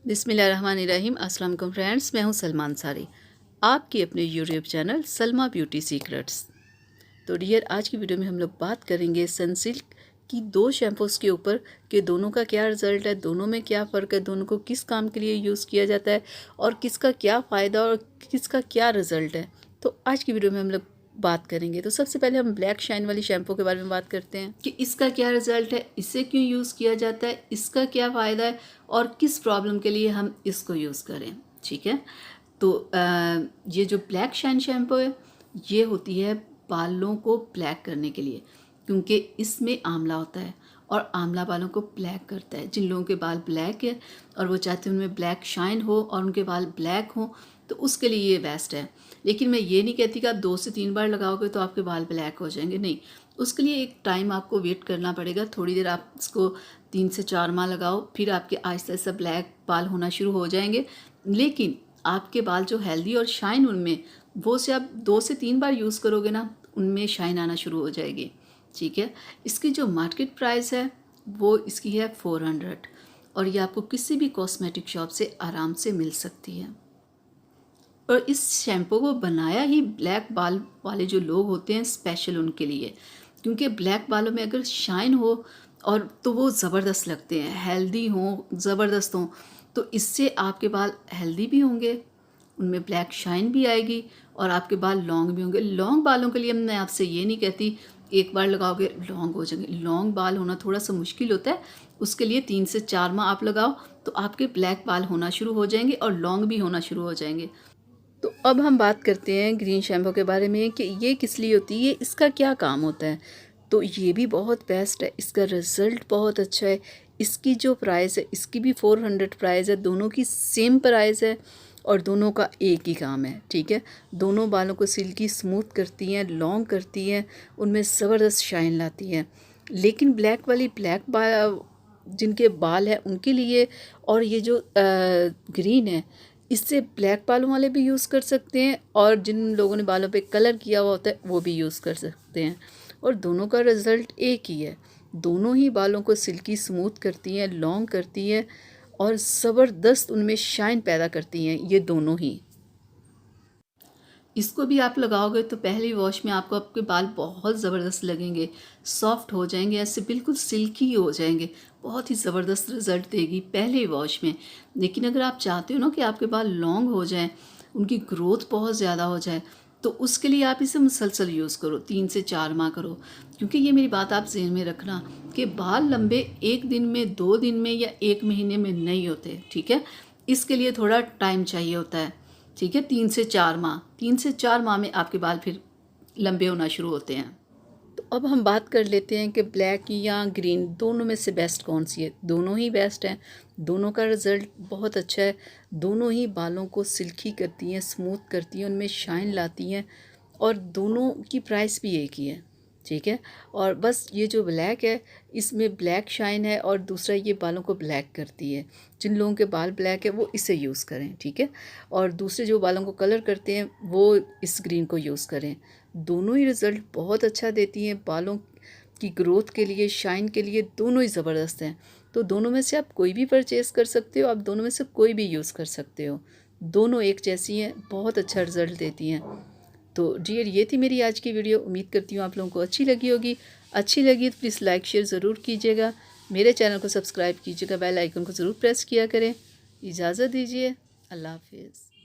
बिस्मिल्लाहिर्रहमानिर्रहीम। अस्सलाम वालेकुम फ्रेंड्स, मैं हूं सलमा अंसारी, आपकी अपने YouTube channel Salma beauty secrets. तो डियर, आज की वीडियो में हम लोग बात करेंगे सनसिल्क की दो शैम्पूज़ के ऊपर कि दोनों का क्या रिज़ल्ट है, दोनों में क्या फ़र्क है, दोनों को किस काम के लिए यूज़ किया जाता है और किसका क्या फ़ायदा और किसका क्या रिज़ल्ट है। तो आज की वीडियो में हम लोग बात करेंगे। तो सबसे पहले हम ब्लैक शाइन वाली शैम्पू के बारे में बात करते हैं कि इसका क्या रिज़ल्ट है, इसे क्यों यूज़ किया जाता है, इसका क्या फ़ायदा है और किस प्रॉब्लम के लिए हम इसको यूज़ करें। ठीक है, तो ये जो ब्लैक शाइन शैम्पू है ये होती है बालों को ब्लैक करने के लिए, क्योंकि इसमें आंवला होता है और आंवला बालों को ब्लैक करता है। जिन लोगों के बाल ब्लैक है और वो चाहते हैं उनमें ब्लैक शाइन हो और उनके बाल ब्लैक हो, तो उसके लिए ये बेस्ट है। लेकिन मैं ये नहीं कहती कि आप 2 से 3 बार लगाओगे तो आपके बाल ब्लैक हो जाएंगे, नहीं। उसके लिए एक टाइम आपको वेट करना पड़ेगा, थोड़ी देर आप इसको 3 से 4 माह लगाओ, फिर आपके आहिस्ता आहिस्ता ब्लैक बाल होना शुरू हो जाएंगे। लेकिन आपके बाल जो हेल्दी और शाइन उनमें, वो से आप 2 से 3 बार यूज़ करोगे ना, उनमें शाइन आना शुरू हो जाएगी। ठीक है, इसकी जो मार्केट प्राइस है वो इसकी है 400 और ये आपको किसी भी कॉस्मेटिक शॉप से आराम से मिल सकती है। और इस शैम्पू को बनाया ही ब्लैक बाल वाले जो लोग होते हैं स्पेशल उनके लिए, क्योंकि ब्लैक बालों में अगर शाइन हो और तो वो ज़बरदस्त लगते हैं, हेल्दी हों, ज़बरदस्त हों, तो इससे आपके बाल हेल्दी भी होंगे, उनमें ब्लैक शाइन भी आएगी और आपके बाल लॉन्ग भी होंगे। लॉन्ग बालों के लिए मैं आपसे ये नहीं कहती एक बार लगाओगे लॉन्ग हो जाएंगे, लॉन्ग बाल होना थोड़ा सा मुश्किल होता है। उसके लिए 3 से 4 माह आप लगाओ तो आपके ब्लैक बाल होना शुरू हो जाएंगे और लॉन्ग भी होना शुरू हो जाएंगे। तो अब हम बात करते हैं ग्रीन शैम्पू के बारे में कि ये किस लिए होती है, इसका क्या काम होता है। तो ये भी बहुत बेस्ट है, इसका रिज़ल्ट बहुत अच्छा है। इसकी जो प्राइस है इसकी भी 400 प्राइस है, दोनों की सेम प्राइस है और दोनों का एक ही काम है। ठीक है, दोनों बालों को सिल्की स्मूथ करती हैं, लॉन्ग करती हैं, उनमें ज़बरदस्त शाइन लाती हैं। लेकिन ब्लैक वाली जिनके बाल हैं उनके लिए, और ये जो ग्रीन है इससे ब्लैक बालों वाले भी यूज़ कर सकते हैं और जिन लोगों ने बालों पे कलर किया हुआ होता है वो भी यूज़ कर सकते हैं, और दोनों का रिज़ल्ट एक ही है। दोनों ही बालों को सिल्की स्मूथ करती हैं, लॉन्ग करती हैं और ज़बरदस्त उनमें शाइन पैदा करती हैं ये दोनों ही। इसको भी आप लगाओगे तो पहली वॉश में आपको आपके बाल बहुत ज़बरदस्त लगेंगे, सॉफ्ट हो जाएंगे, ऐसे बिल्कुल सिल्की हो जाएंगे, बहुत ही ज़बरदस्त रिज़ल्ट देगी पहले वॉश में। लेकिन अगर आप चाहते हो ना कि आपके बाल लॉन्ग हो जाएं, उनकी ग्रोथ बहुत ज़्यादा हो जाए, तो उसके लिए आप इसे मुसलसल यूज़ करो, 3 से 4 माह करो। क्योंकि ये मेरी बात आप ज़हन में रखना कि बाल लंबे 1 दिन में, 2 दिन में या 1 महीने में नहीं होते। ठीक है, इसके लिए थोड़ा टाइम चाहिए होता है। ठीक है, 3 से 4 माह में आपके बाल फिर लंबे होना शुरू होते हैं। तो अब हम बात कर लेते हैं कि ब्लैक या ग्रीन दोनों में से बेस्ट कौन सी है। दोनों ही बेस्ट हैं, दोनों का रिज़ल्ट बहुत अच्छा है। दोनों ही बालों को सिल्की करती हैं, स्मूथ करती हैं, उनमें शाइन लाती हैं और दोनों की प्राइस भी एक ही है। ठीक है, और बस ये जो ब्लैक है इसमें ब्लैक शाइन है और दूसरा ये बालों को ब्लैक करती है। जिन लोगों के बाल ब्लैक है वो इसे यूज़ करें। ठीक है, और दूसरे जो बालों को कलर करते हैं वो इस ग्रीन को यूज़ करें। दोनों ही रिज़ल्ट बहुत अच्छा देती हैं, बालों की ग्रोथ के लिए, शाइन के लिए दोनों ही ज़बरदस्त हैं। तो दोनों में से आप कोई भी परचेज़ कर सकते हो, आप दोनों में से कोई भी यूज़ कर सकते हो। दोनों एक जैसी हैं, बहुत अच्छा रिज़ल्ट देती हैं। तो डियर, ये थी मेरी आज की वीडियो, उम्मीद करती हूँ आप लोगों को अच्छी लगी होगी। अच्छी लगी तो प्लीज़ लाइक शेयर ज़रूर कीजिएगा, मेरे चैनल को सब्सक्राइब कीजिएगा, बेल आइकन को ज़रूर प्रेस किया करें। इजाज़त दीजिए, अल्लाह हाफिज़।